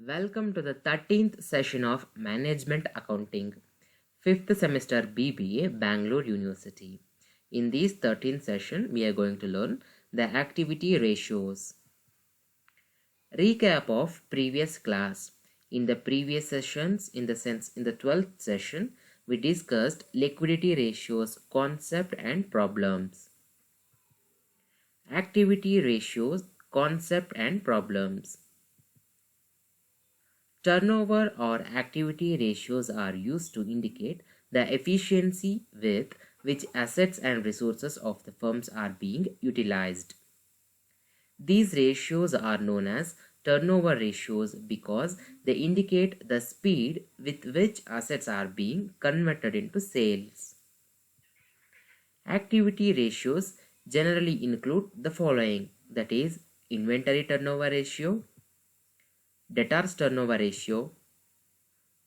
Welcome to the 13th session of Management Accounting, 5th semester BBA, Bangalore University. In this 13th session, we are going to learn the activity ratios. Recap of previous class. In the previous sessions, in the 12th session, we discussed liquidity ratios, concept and problems. Activity ratios, concept and problems. Turnover or activity ratios are used to indicate the efficiency with which assets and resources of the firms are being utilized. These ratios are known as turnover ratios because they indicate the speed with which assets are being converted into sales. Activity ratios generally include the following, that is, inventory turnover ratio, debtors turnover ratio,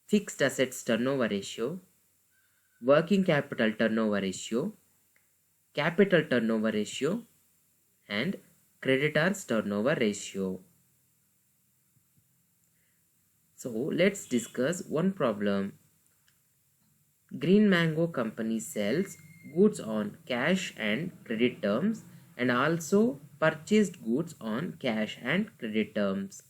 fixed assets turnover ratio, working capital turnover ratio, capital turnover ratio, and creditors turnover ratio. So let's discuss one problem. Green Mango Company sells goods on cash and credit terms and also purchased goods on cash and credit terms.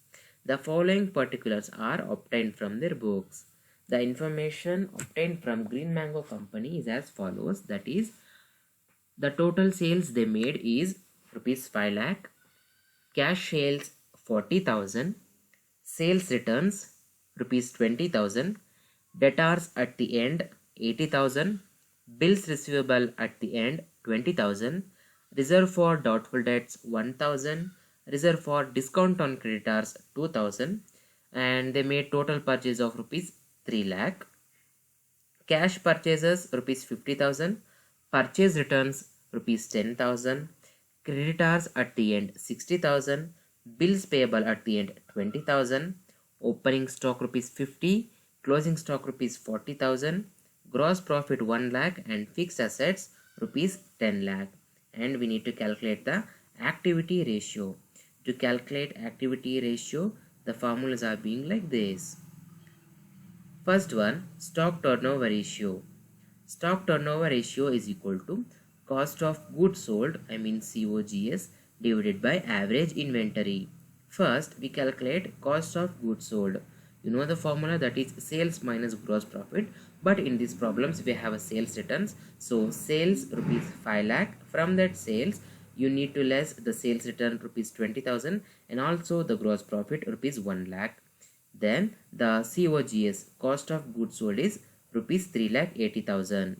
The following particulars are obtained from their books. The information obtained from Green Mango Company is as follows, that is, the total sales they made is rupees 5 lakh, cash sales 40,000, sales returns rupees 20,000, debtors at the end 80,000, bills receivable at the end 20,000, reserve for doubtful debts 1,000, reserve for discount on creditors 2,000, and they made total purchase of rupees 3 lakh. Cash purchases rupees 50,000, purchase returns rupees 10,000, creditors at the end 60,000, bills payable at the end 20,000, opening stock rupees 50, closing stock rupees 40,000, gross profit 1 lakh, and fixed assets rupees 10 lakh. And we need to calculate the activity ratio. To calculate activity ratio, the formulas are being like this. First one, stock turnover ratio. Stock turnover ratio is equal to cost of goods sold, COGS, divided by average inventory. First, we calculate cost of goods sold. You know the formula, that is sales minus gross profit, but in these problems we have a sales returns. So sales rupees 5 lakh, from that sales you need to less the sales return rupees 20,000 and also the gross profit rupees 1 lakh. Then the COGS, cost of goods sold, is rupees 3,80,000.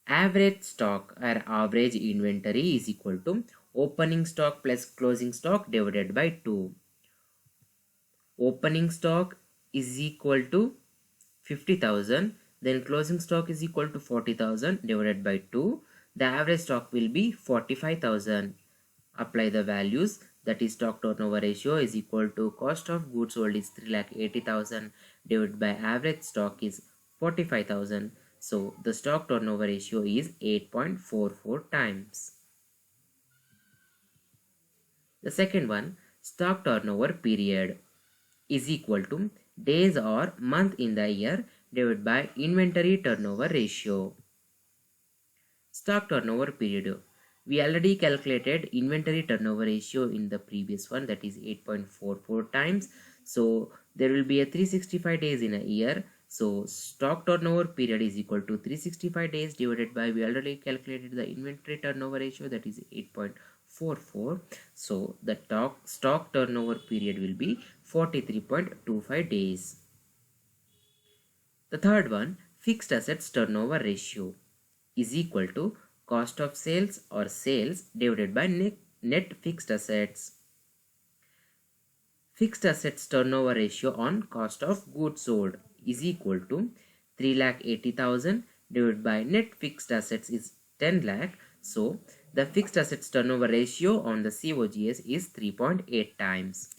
Average stock or average inventory is equal to opening stock plus closing stock divided by 2. Opening stock is equal to 50,000, then closing stock is equal to 40,000 divided by 2. The average stock will be 45,000. Apply the values, that is stock turnover ratio is equal to cost of goods sold is 3,80,000 divided by average stock is 45,000. So the stock turnover ratio is 8.44 times. The second one, stock turnover period is equal to days or month in the year divided by inventory turnover ratio. Stock turnover period. We already calculated inventory turnover ratio in the previous one, that is 8.44 times. So there will be a 365 days in a year. So stock turnover period is equal to 365 days divided by, we already calculated the inventory turnover ratio, that is 8.44. So the stock turnover period will be 43.25 days. The third one, fixed assets turnover ratio is equal to cost of sales or sales divided by net fixed assets. Fixed assets turnover ratio on cost of goods sold is equal to 3,80,000 divided by net fixed assets is 10 lakh. So the fixed assets turnover ratio on the COGS is 3.8 times.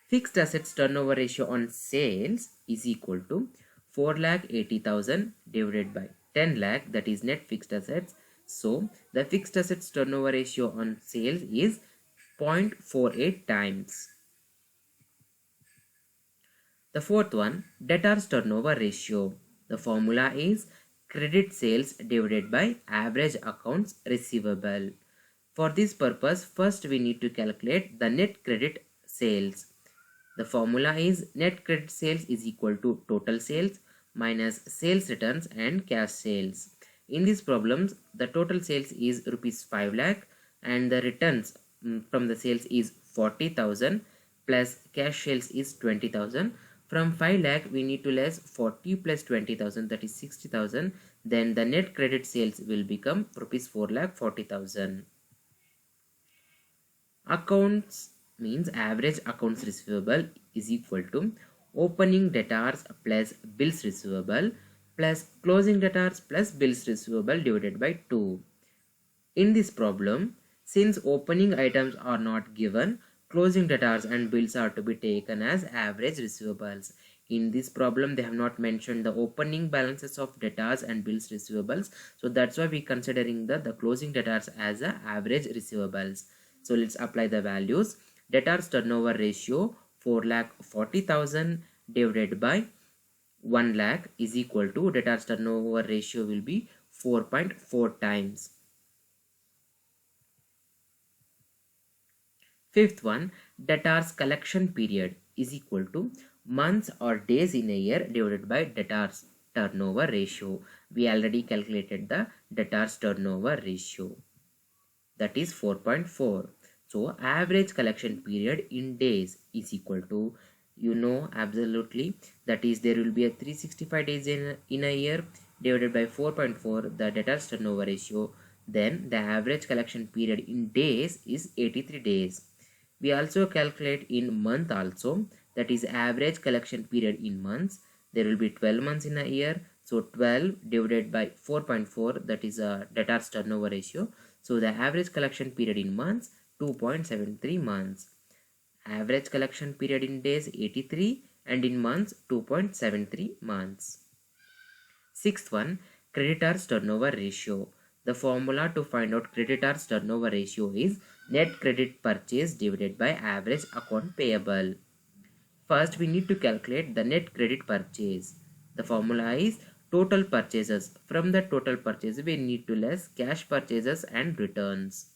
Fixed assets turnover ratio on sales is equal to 4,80,000 divided by 10 lakh, that is net fixed assets. So the fixed assets turnover ratio on sales is 0.48 times. The fourth one, debtors turnover ratio. The formula is credit sales divided by average accounts receivable. For this purpose, first we need to calculate the net credit sales. The formula is net credit sales is equal to total sales minus sales returns and cash sales. In these problems, the total sales is rupees 5 lakh and the returns from the sales is 40,000 plus cash sales is 20,000. From 5 lakh, we need to less 40 plus 20,000, that is 60,000. Then the net credit sales will become rupees 4 lakh 40,000. Accounts means average accounts receivable is equal to opening debtors plus bills receivable plus closing debtors plus bills receivable divided by 2. In this problem, since opening items are not given, closing debtors and bills are to be taken as average receivables. In this problem, they have not mentioned the opening balances of debtors and bills receivables. So that's why we are considering the closing debtors as a average receivables. So let's apply the values. Debtors turnover ratio 4,40,000 divided by 1 lakh is equal to debtors turnover ratio will be 4.4 times. Fifth one, debtors collection period is equal to months or days in a year divided by debtors turnover ratio. We already calculated the debtors turnover ratio, that is 4.4. So average collection period in days is equal to, you know absolutely, that is there will be a 365 days in a year divided by 4.4, the debtors turnover ratio. Then the average collection period in days is 83 days. We also calculate in month also, that is average collection period in months. There will be 12 months in a year. So 12 divided by 4.4, that is a debtors turnover ratio. So the average collection period in months 2.73 months. Average collection period in days 83 and in months 2.73 months. Sixth one, creditors turnover ratio. The formula to find out creditors turnover ratio is net credit purchase divided by average account payable. First, we need to calculate the net credit purchase. The formula is total purchases. From the total purchase, we need to less cash purchases and returns.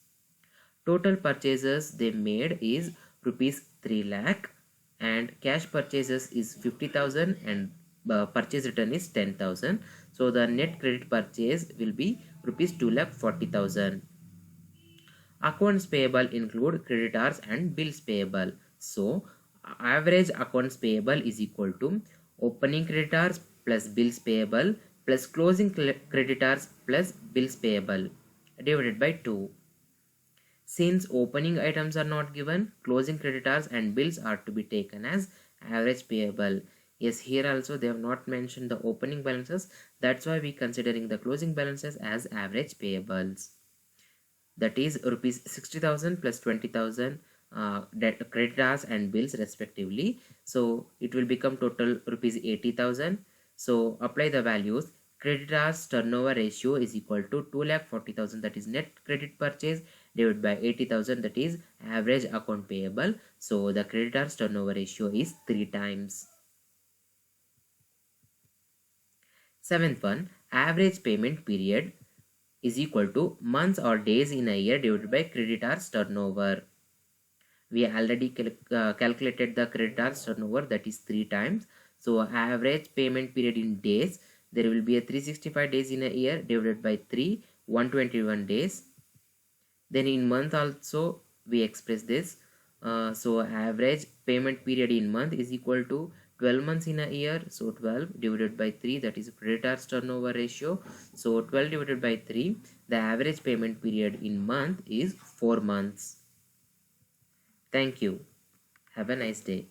Total purchases they made is rupees 3 lakh and cash purchases is 50,000 and purchase return is 10,000. So the net credit purchase will be rupees 2 lakh 40,000. Accounts payable include creditors and bills payable. So average accounts payable is equal to opening creditors plus bills payable plus closing creditors plus bills payable divided by 2. Since opening items are not given, closing creditors and bills are to be taken as average payable. Yes, here also they have not mentioned the opening balances. That's why we are considering the closing balances as average payables. That is rupees 60,000 plus 20,000 creditors and bills respectively. So it will become total rupees 80,000. So apply the values. Creditors turnover ratio is equal to 2,40,000, that is net credit purchase, divided by 80,000, that is average account payable. So the creditors turnover ratio is 3 times. Seventh one, average payment period is equal to months or days in a year divided by creditors turnover. We already calculated the creditors turnover, that is 3 times. So average payment period in days, there will be a 365 days in a year divided by 3, 121 days. Then in month also we express this. So average payment period in month is equal to 12 months in a year. So 12 divided by 3, that is creditors turnover ratio. So 12 divided by 3, the average payment period in month is 4 months. Thank you. Have a nice day.